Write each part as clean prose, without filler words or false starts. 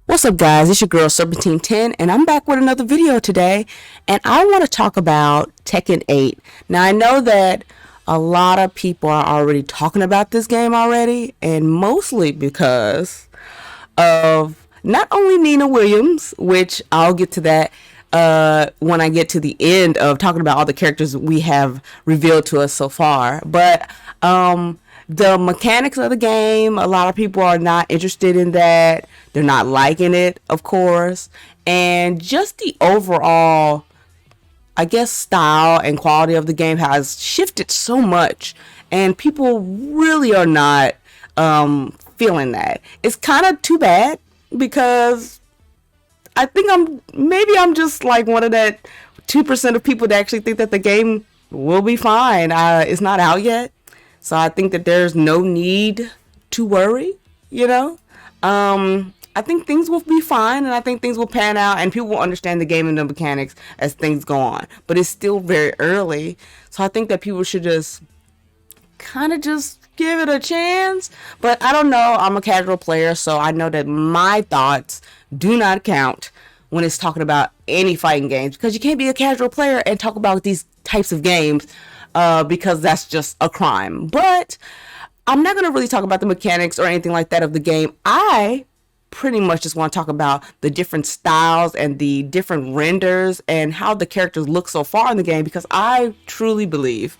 What's up, guys? It's your girl Serpentine10, and I'm back with another video today. And I want to talk about Tekken 8. Now, I know that a lot of people are already talking about this game already, and mostly because of not only Nina Williams, which I'll get to that when I get to the end of talking about all the characters we have revealed to us so far, but the mechanics of the game, a lot of people are not interested in that. They're not liking it, of course. And just the overall, I guess, style and quality of the game has shifted so much. And people really are not feeling that. It's kind of too bad because I think I'm just like one of that 2% of people that actually think that the game will be fine. It's not out yet. So I think that there's no need to worry, you know. I think things will be fine, and I think things will pan out, and people will understand the game and the mechanics as things go on. But it's still very early, so I think that people should just kind of just give it a chance. But I don't know. I'm a casual player, so I know that my thoughts do not count when it's talking about any fighting games, because you can't be a casual player and talk about these types of games. Because that's just a crime. But I'm not going to really talk about the mechanics or anything like that of the game. I pretty much just want to talk about the different styles and the different renders and how the characters look so far in the game, because I truly believe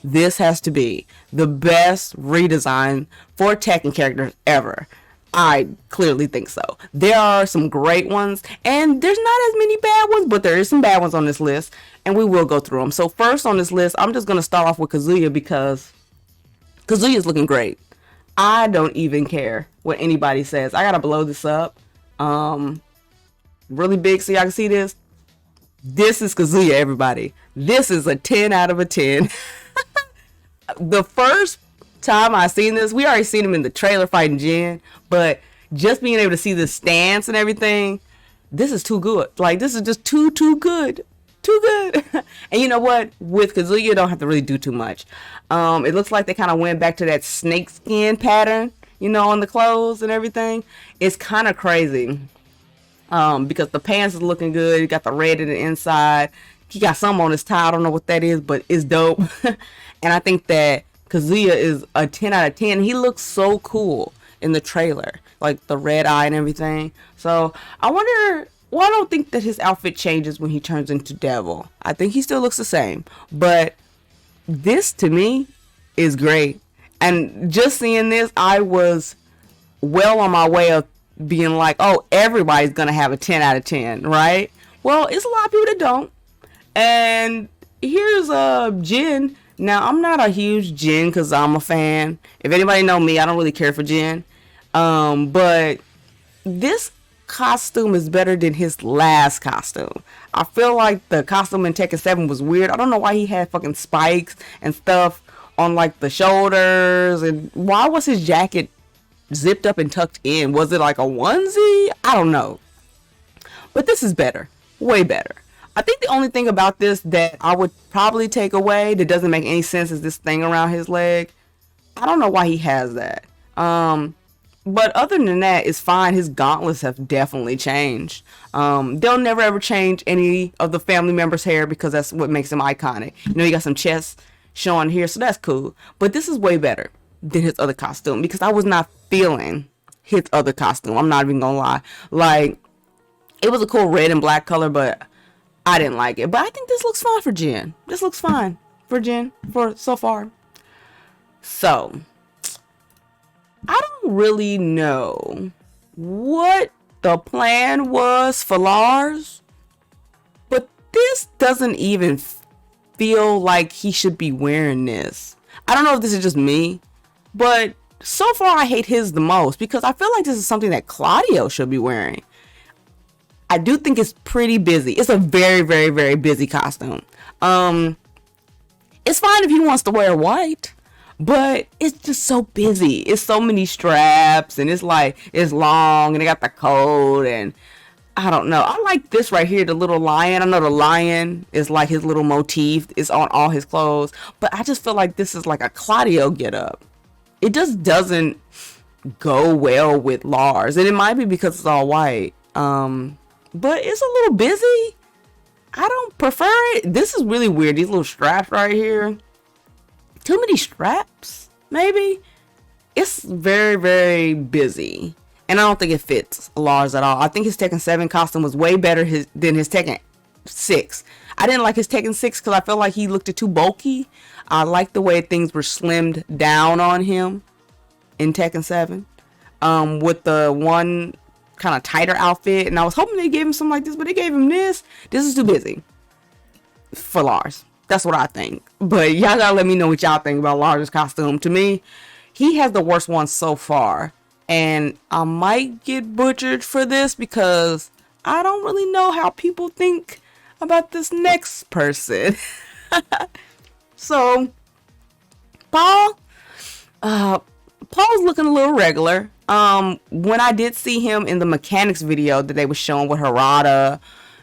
this has to be the best redesign for Tekken characters ever. I clearly think so. There are some great ones, and there's not as many bad ones, but there is some bad ones on this list, and we will go through them. So first on this list, I'm just going to start off with Kazuya, because Kazuya's looking great. I don't even care what anybody says. I got to blow this up really big so y'all can see this. This is Kazuya, everybody. This is a 10 out of a 10. The first time I seen this, we already seen him in the trailer fighting Jin, but just being able to see the stance and everything, this is too good. Like, this is just too good. Too good. And you know what? With Kazuya, you don't have to really do too much. It looks like they kind of went back to that snake skin pattern, you know, on the clothes and everything. It's kind of crazy. Because the pants is looking good. You got the red in the inside. He got some on his tie. I don't know what that is, but it's dope. And I think that Kazuya is a 10 out of 10. He looks so cool in the trailer, like the red eye and everything. So I wonder, well, I don't think that his outfit changes when he turns into Devil. I think he still looks the same. But this, to me, is great. And just seeing this, I was well on my way of being like, oh, everybody's going to have a 10 out of 10, right? Well, it's a lot of people that don't. And here's Jin. Now, I'm not a huge Jin because I'm a fan. If anybody know me, I don't really care for Jin. But this costume is better than his last costume. I feel like the costume in Tekken 7 was weird. I don't know why he had fucking spikes and stuff on like the shoulders. And why was his jacket zipped up and tucked in? Was it like a onesie? I don't know. But this is better. Way better. I think the only thing about this that I would probably take away that doesn't make any sense is this thing around his leg. I don't know why he has that. But other than that, it's fine. His gauntlets have definitely changed. They'll never ever change any of the family members' hair because that's what makes him iconic. You know, you got some chest showing here, so that's cool. But this is way better than his other costume because I was not feeling his other costume. I'm not even gonna lie. Like, it was a cool red and black color, but I didn't like it. But I think this looks fine for Jin. This looks fine for Jin for so far. So, I don't really know what the plan was for Lars, but this doesn't even feel like he should be wearing this. I don't know if this is just me, but so far I hate his the most because I feel like this is something that Claudio should be wearing. I do think it's pretty busy. It's a very, very, very busy costume. It's fine if he wants to wear white, but it's just so busy. It's so many straps, and it's like, it's long, and they got the coat, and I don't know. I like this right here, the little lion. I know the lion is like his little motif. It's on all his clothes, but I just feel like this is like a Claudio get up. It just doesn't go well with Lars. And it might be because it's all white. But it's a little busy. I don't prefer it. This is really weird. These little straps right here. Too many straps, maybe? It's very, very busy. And I don't think it fits Lars at all. I think his Tekken 7 costume was way better than his Tekken 6. I didn't like his Tekken 6 because I felt like he looked too bulky. I liked the way things were slimmed down on him in Tekken 7. With the one kind of tighter outfit. And I was hoping they gave him something like this, but they gave him this. This is too busy for Lars. That's what I think. But y'all gotta let me know what y'all think about Lars' costume. To me, he has the worst one so far. And I might get butchered for this because I don't really know how people think about this next person. So, Paul's looking a little regular. When I did see him in the mechanics video that they were showing with Harada,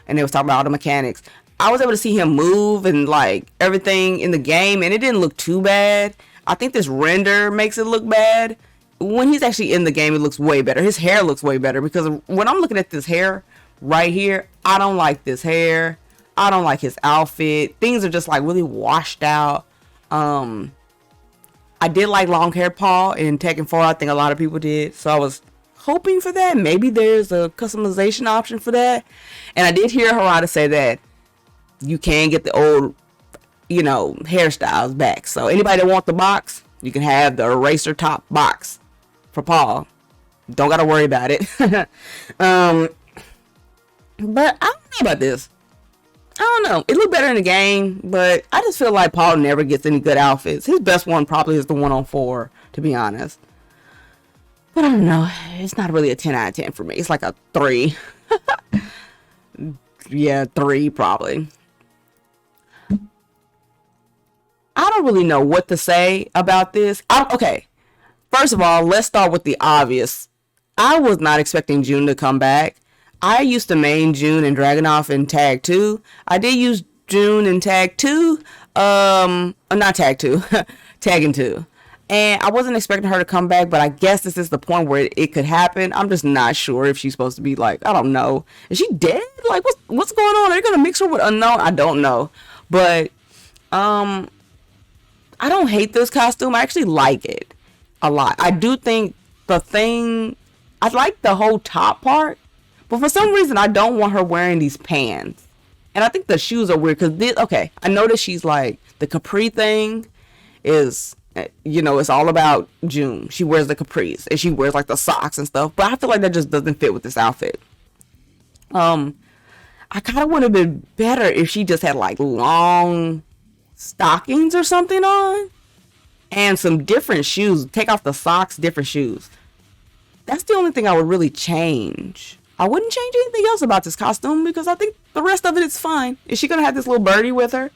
and they was talking about all the mechanics, I was able to see him move and like everything in the game, and it didn't look too bad. I think this render makes it look bad. When he's actually in the game, it looks way better. His hair looks way better because when I'm looking at this hair right here, I don't like this hair. I don't like his outfit. Things are just like really washed out. I did like long hair Paul in Tekken 4. I think a lot of people did. So I was hoping for that. Maybe there's a customization option for that. And I did hear Harada say that you can get the old, hairstyles back. So anybody that wants the box, you can have the eraser top box for Paul. Don't got to worry about it. But I don't know about this. I don't know. It looked better in the game, but I just feel like Paul never gets any good outfits. His best one probably is the 1-on-4, to be honest. But I don't know. It's not really a 10 out of 10 for me. It's like a 3. Yeah, 3 probably. I don't really know what to say about this. Okay. First of all, let's start with the obvious. I was not expecting June to come back. I used to main June and Dragunov in Tag 2. I did use June in Tag 2. Not Tag 2. Tekken 2. And I wasn't expecting her to come back, but I guess this is the point where it could happen. I'm just not sure if she's supposed to be like, I don't know. Is she dead? Like, what's going on? Are they going to mix her with Unknown? I don't know. But, I don't hate this costume. I actually like it a lot. I do think I like the whole top part. But for some reason, I don't want her wearing these pants. And I think the shoes are weird because I know that she's like, the capri thing is, it's all about June. She wears the capris and she wears like the socks and stuff. But I feel like that just doesn't fit with this outfit. I kind of would have been better if she just had like long stockings or something on. And some different shoes. Take off the socks, different shoes. That's the only thing I would really change. I wouldn't change anything else about this costume because I think the rest of it is fine. Is she going to have this little birdie with her?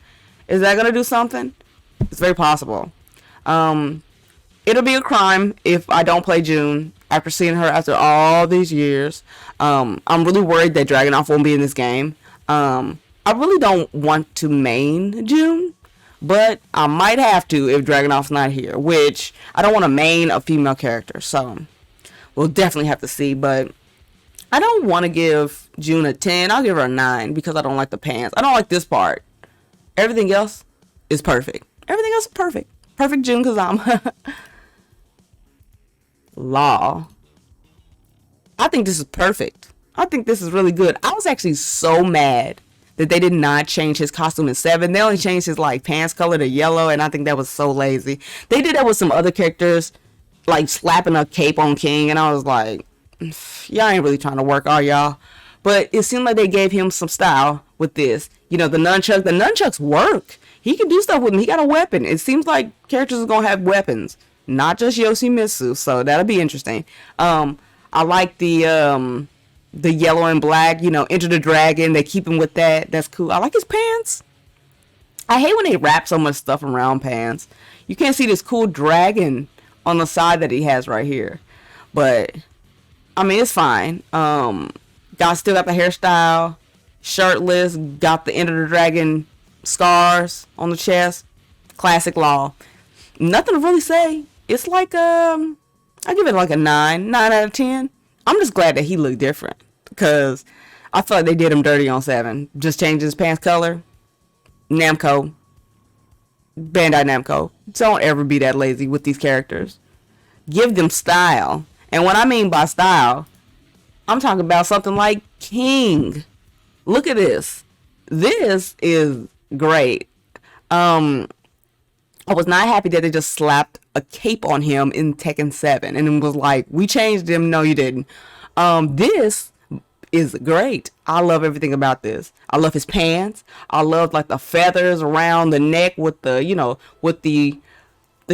Is that going to do something? It's very possible. It'll be a crime if I don't play June after seeing her after all these years. I'm really worried that Dragunov won't be in this game. I really don't want to main June, but I might have to if Dragunov's not here, which I don't want to main a female character. So we'll definitely have to see, but I don't want to give June a 10. I'll give her a 9 because I don't like the pants. I don't like this part. Everything else is perfect. Everything else is perfect. Perfect June Kazama. Law. I think this is perfect. I think this is really good. I was actually so mad that they did not change his costume in 7. They only changed his like pants color to yellow, and I think that was so lazy. They did that with some other characters, like slapping a cape on King, and I was like, y'all ain't really trying to work, are y'all? But it seemed like they gave him some style with this. The nunchucks work. He can do stuff with them. He got a weapon. It seems like characters are going to have weapons, not just Yoshimitsu. So that'll be interesting. I like the yellow and black, Enter the Dragon. They keep him with that. That's cool. I like his pants. I hate when they wrap so much stuff around pants. You can't see this cool dragon on the side that he has right here. But I mean, it's fine. Still got the hairstyle, shirtless, got the Enter the Dragon scars on the chest. Classic Law. Nothing to really say. It's like I give it like a 9 out of 10. I'm just glad that he looked different because I feel like they did him dirty on 7. Just changed his pants color. Namco, Bandai Namco, don't ever be that lazy with these characters. Give them style. And what I mean by style, I'm talking about something like King. Look at this. This is great. I was not happy that they just slapped a cape on him in Tekken 7 and it was like, we changed him. No, you didn't. This is great. I love everything about this. I love his pants. I love like the feathers around the neck with the, with the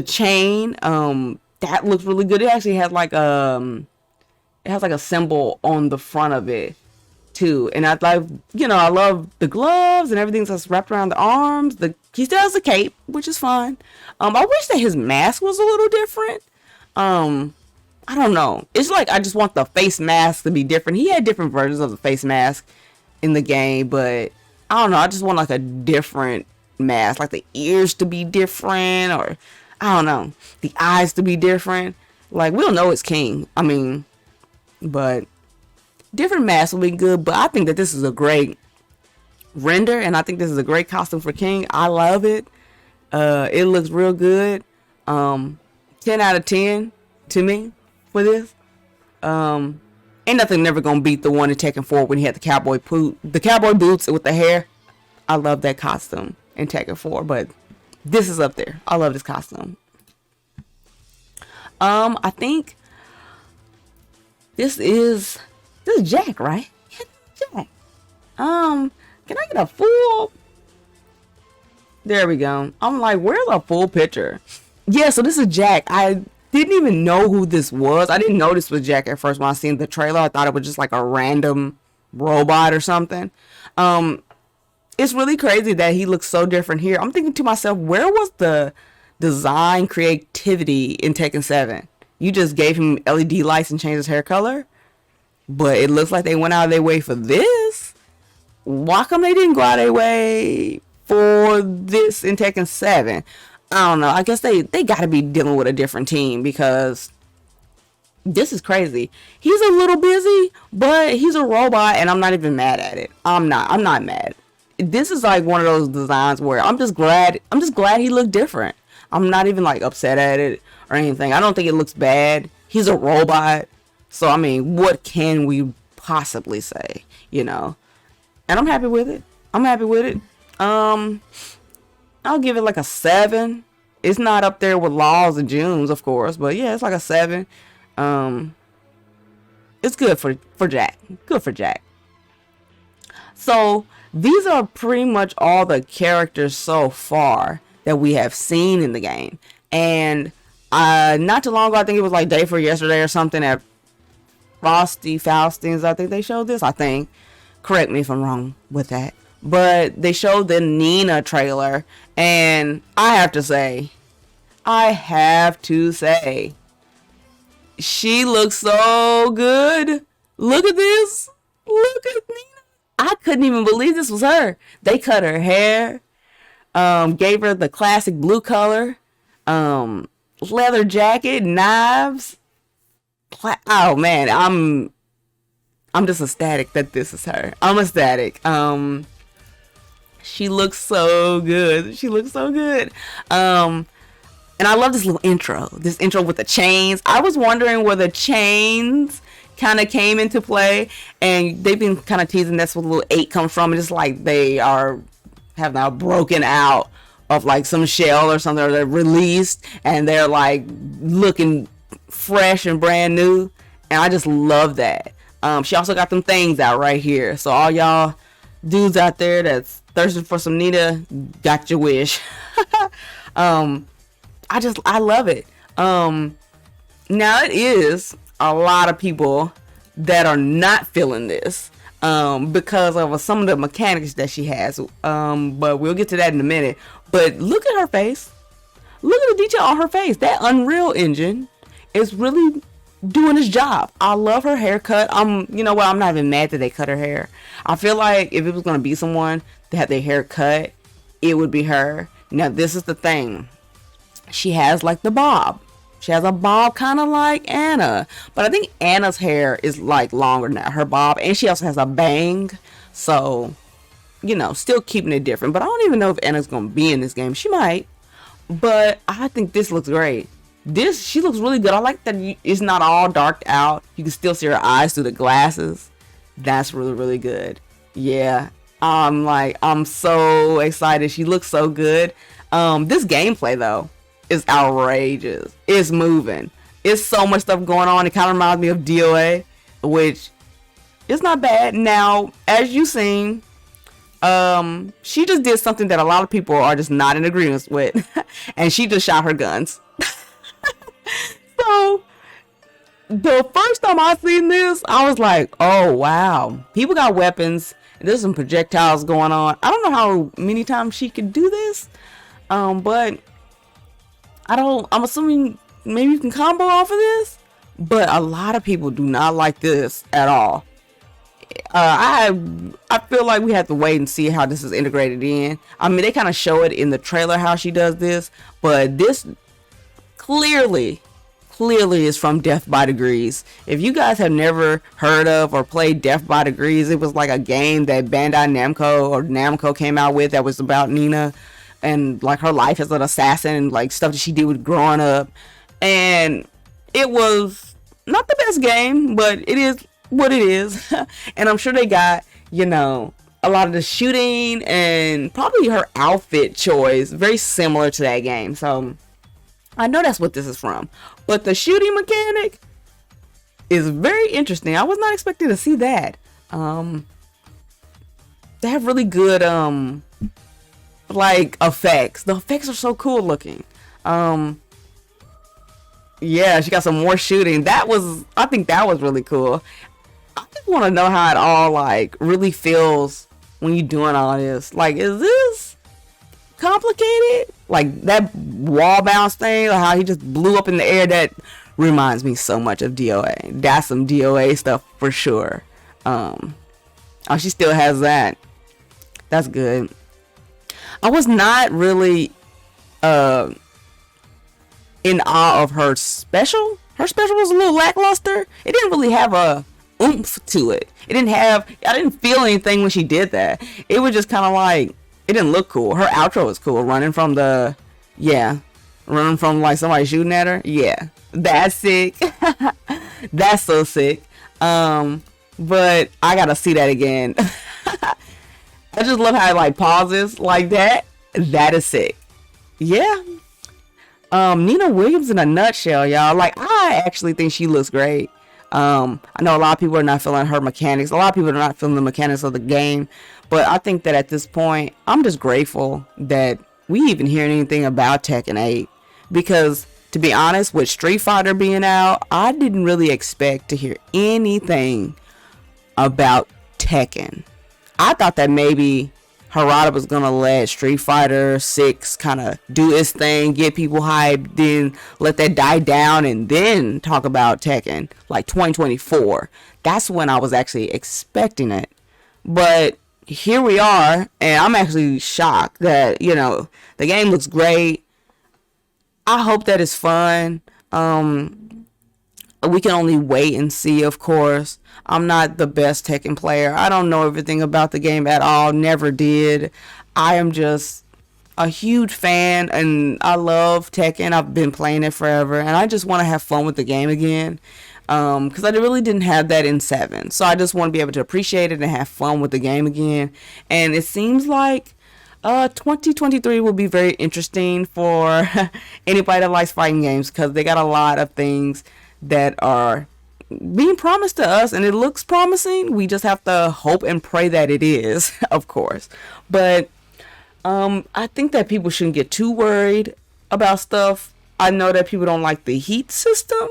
chain. That looks really good. It actually has like it has like a symbol on the front of it too. And I like, I love the gloves and everything that's wrapped around the arms. He still has a cape, which is fine. I wish that his mask was a little different. I don't know. It's like I just want the face mask to be different. He had different versions of the face mask in the game, but I don't know. I just want like a different mask, like the ears to be different, or I don't know, the eyes to be different. Like, we don't know it's King. I mean, but different masks will be good. But I think that this is a great render, and I think this is a great costume for King. I love it. It looks real good. 10 out of 10 to me for this. Ain't nothing never gonna beat the one in Tekken 4 when he had the cowboy boots with the hair. I love that costume in Tekken 4, but this is up there. I love this costume. I think this is Jack, right? Yeah, Jack. Can I get a full? There we go. I'm like, where's a full picture? Yeah, so this is Jack. I didn't even know who this was. I didn't know this was Jack at first when I seen the trailer. I thought it was just like a random robot or something. It's really crazy that he looks so different here. I'm thinking to myself, where was the design creativity in Tekken 7? You just gave him LED lights and changed his hair color? But it looks like they went out of their way for this? Why come they didn't go out of their way for this in Tekken 7? I don't know. I guess they got to be dealing with a different team because this is crazy. He's a little busy, but he's a robot and I'm not even mad at it. I'm not mad. This is like one of those designs where I'm just glad he looked different. I'm not even like upset at it or anything. I don't think it looks bad. He's a robot. So, I mean, what can we possibly say, And I'm happy with it. I'll give it like a 7. It's not up there with Laws and Junes, of course, but yeah, it's like a 7. It's good for Jack. Good for Jack. So these are pretty much all the characters so far that we have seen in the game. And not too long ago, I think it was like day before yesterday or something at Faustings, I think they showed this. I think. Correct me if I'm wrong with that. But they showed the Nina trailer, and I have to say, she looks so good. Look at this. Look at Nina. I couldn't even believe this was her. They cut her hair, gave her the classic blue color, leather jacket, knives. Oh man, I'm just ecstatic that this is her. I'm ecstatic. She looks so good. And I love this little intro. This intro with the chains. I was wondering where the chains kind of came into play, and they've been kind of teasing that's where the little 8 comes from. It's like they have now broken out of like some shell or something, or they're released and they're like looking fresh and brand new. And I just love that. She also got them things out right here. So all y'all dudes out there that's thirsting for some Nina, got your wish. I love it. Now it is a lot of people that are not feeling this because of some of the mechanics that she has. But we'll get to that in a minute. But look at her face. Look at the detail on her face. That Unreal Engine is really doing its job. I love her haircut. You know what? I'm not even mad that they cut her hair. I feel like if it was going to be someone that had their hair cut, it would be her. Now, this is the thing. She has like the bob. She has a bob kind of like Anna, but I think Anna's hair is like longer than her bob, and she also has a bang. So, still keeping it different. But I don't even know if Anna's gonna be in this game. She might, but I think this looks great. She looks really good. I like that it's not all darked out. You can still see her eyes through the glasses. That's really, really good. Yeah, I'm so excited. She looks so good. This gameplay though is outrageous. It's moving. It's so much stuff going on. It kind of reminds me of DOA, which is not bad. Now, as you've seen, she just did something that a lot of people are just not in agreement with, and she just shot her guns. So the first time I seen this, I was like, oh wow, people got weapons. There's some projectiles going on. I don't know how many times she could do this, but I'm assuming maybe you can combo off of this, but a lot of people do not like this at all. I feel like we have to wait and see how this is integrated in. I mean, they kind of show it in the trailer how she does this, but this clearly is from Death by Degrees. If you guys have never heard of or played Death by Degrees, it was like a game that Bandai Namco came out with that was about Nina and like her life as an assassin and like stuff that she did with growing up. And it was not the best game, but it is what it is. And I'm sure they got, a lot of the shooting and probably her outfit choice very similar to that game. So I know that's what this is from. But the shooting mechanic is very interesting. I was not expecting to see that. They have really good like effects. The effects are so cool looking. Yeah, she got some more shooting. I think that was really cool. I just want to know how it all like really feels when you're doing all this. Like, is this complicated? Like that wall bounce thing, or how he just blew up in the air, that reminds me so much of DOA. That's some DOA stuff for sure. Oh, she still has that. That's good. I was not really in awe of her special. Her special was a little lackluster. It didn't really have a oomph to it. I didn't feel anything when she did that. It was just kind of like, it didn't look cool. Her outro was cool. Running from like somebody shooting at her. Yeah, that's sick. That's so sick. But I gotta see that again. I just love how it like pauses like that. That is sick. Yeah. Nina Williams in a nutshell, y'all. Like, I actually think she looks great. I know a lot of people are not feeling her mechanics. A lot of people are not feeling the mechanics of the game. But I think that at this point, I'm just grateful that we even hear anything about Tekken 8. Because, to be honest, with Street Fighter being out, I didn't really expect to hear anything about Tekken. I thought that maybe Harada was going to let Street Fighter 6 kind of do its thing, get people hyped, then let that die down, and then talk about Tekken, like 2024. That's when I was actually expecting it. But here we are, and I'm actually shocked that, the game looks great. I hope that it's fun. We can only wait and see, of course. I'm not the best Tekken player. I don't know everything about the game at all. Never did. I am just a huge fan, and I love Tekken. I've been playing it forever, and I just want to have fun with the game again. Because I really didn't have that in 7. So I just want to be able to appreciate it and have fun with the game again. And it seems like 2023 will be very interesting for anybody that likes fighting games, because they got a lot of things that are being promised to us, and it looks promising. We just have to hope and pray that it is, of course. But I think that people shouldn't get too worried about stuff. I know that people don't like the heat system.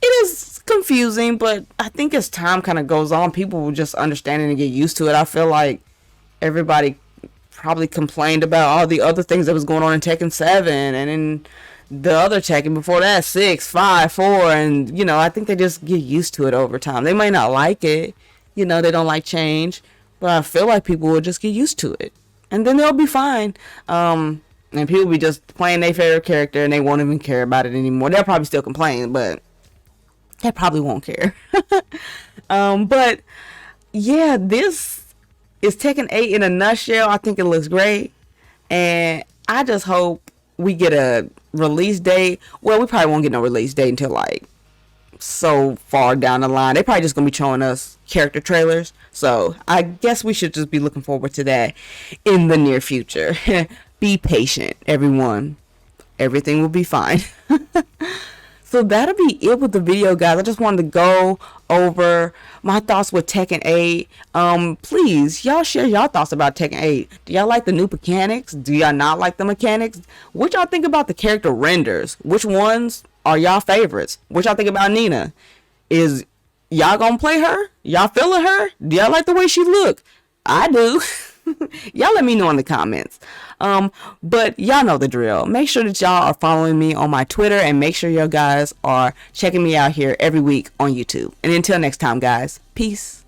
It is confusing, but I think as time kind of goes on, people will just understand it and get used to it. I feel like everybody probably complained about all the other things that was going on in Tekken 7 and in the other Tekken before that, 6, 5, 4, and, I think they just get used to it over time. They might not like it, they don't like change, but I feel like people will just get used to it, and then they'll be fine. And people be just playing their favorite character and they won't even care about it anymore. They'll probably still complain, but they probably won't care. But yeah, this is Tekken 8 in a nutshell. I think it looks great. And I just hope we get a release date. Well, we probably won't get no release date until like so far down the line. They probably just gonna be showing us character trailers. So I guess we should just be looking forward to that in the near future. Be patient, everyone. Everything will be fine. So that'll be it with the video, guys. I just wanted to go over my thoughts with Tekken 8. Please, y'all share y'all thoughts about Tekken 8. Do y'all like the new mechanics? Do y'all not like the mechanics? What y'all think about the character renders? Which ones are y'all favorites? What y'all think about Nina? Is y'all gonna play her? Y'all feeling her? Do y'all like the way she look? I do. Y'all let me know in the comments. But y'all know the drill. Make sure that y'all are following me on my Twitter, and make sure you guys are checking me out here every week on YouTube. And until next time, guys, peace.